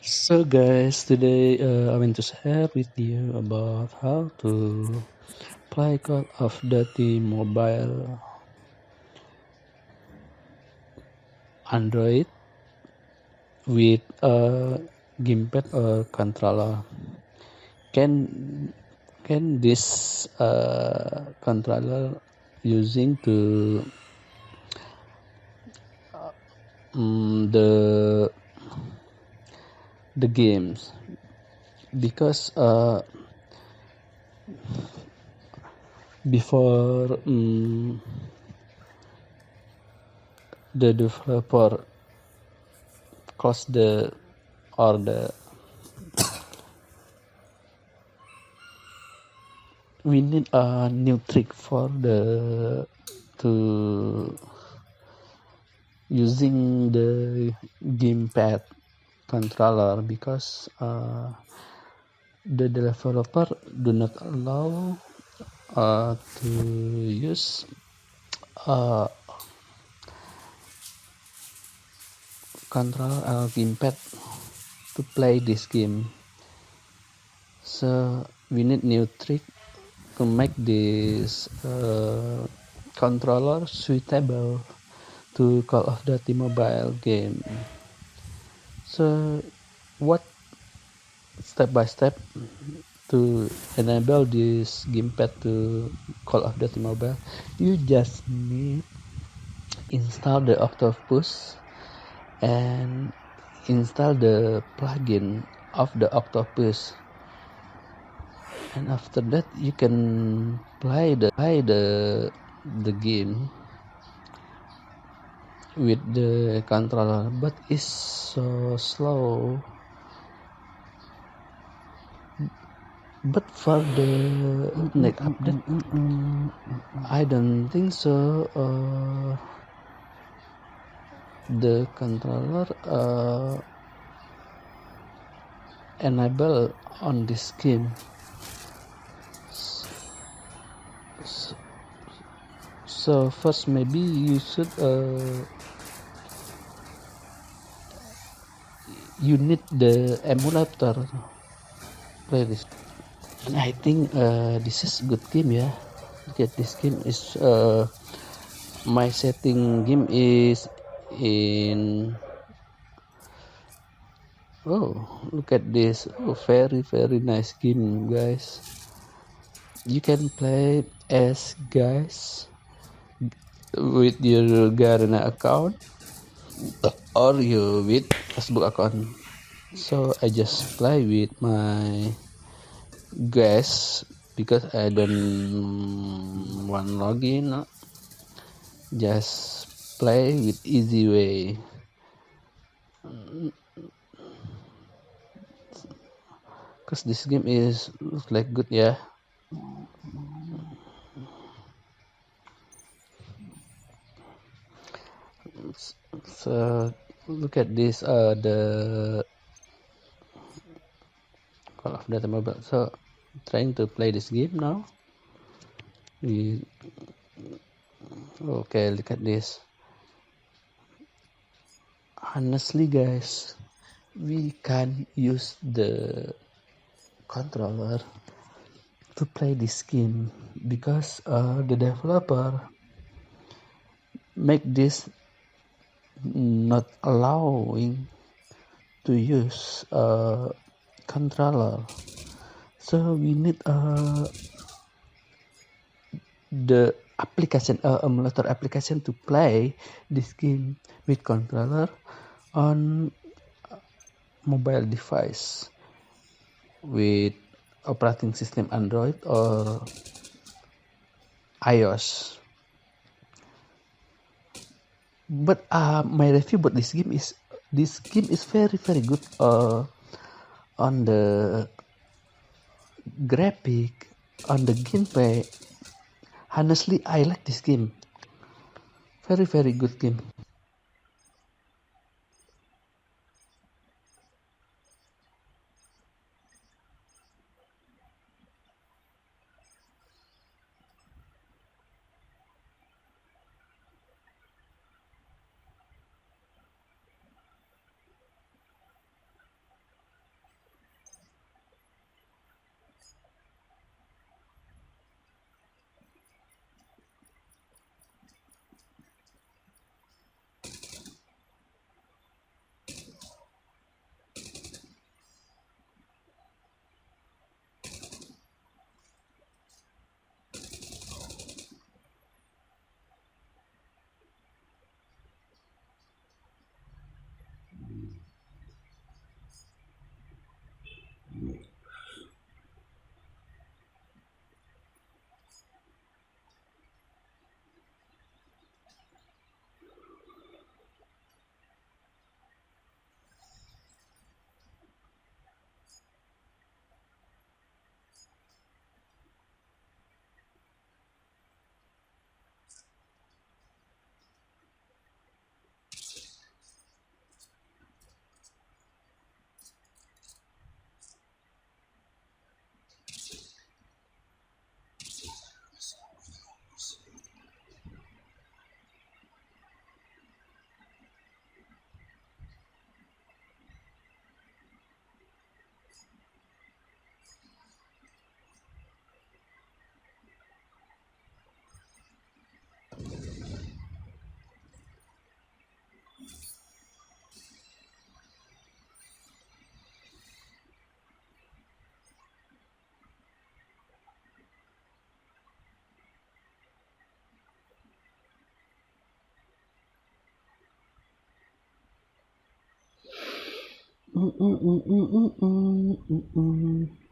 So guys, today I want to share with you about how to play Call of Duty mobile Android with a gamepad or controller. Can this controller using to the games because before the developer close the or the we need a new trick for the to using the gamepad controller because the developer do not allow to use uh, controller or gamepad to play this game. So we need new trick to make this controller suitable to Call of Duty mobile game. So what step by step to enable this gamepad to Call of Duty mobile? You just need install the Octopus and install the plugin of the Octopus, and after that you can play the game with the controller, but it's so slow. But for the next update, I don't think so. The controller enable on this game. So first maybe you should you need the emulator play this. And I think this is good game, yeah. Look at this game is my setting game is in. Oh, look at this. Oh, very nice game, guys. You can play as guys with your Garena account or you with Facebook account. So I just play with my guys because I don't want login. Just play with easy way. Cause this game is looks like good, yeah. So look at this the Call of Duty mobile. So trying to play this game now. Okay, look at this. Honestly guys, we can use the controller to play this game because the developer make this not allowing to use a controller. So we need the application emulator application to play this game with controller on mobile device with operating system Android or iOS. But my review about this game is very good on the graphic, on the gameplay. Honestly, I like this game. Very good game. Mm, mm, mm, mm, mm, mm, mm.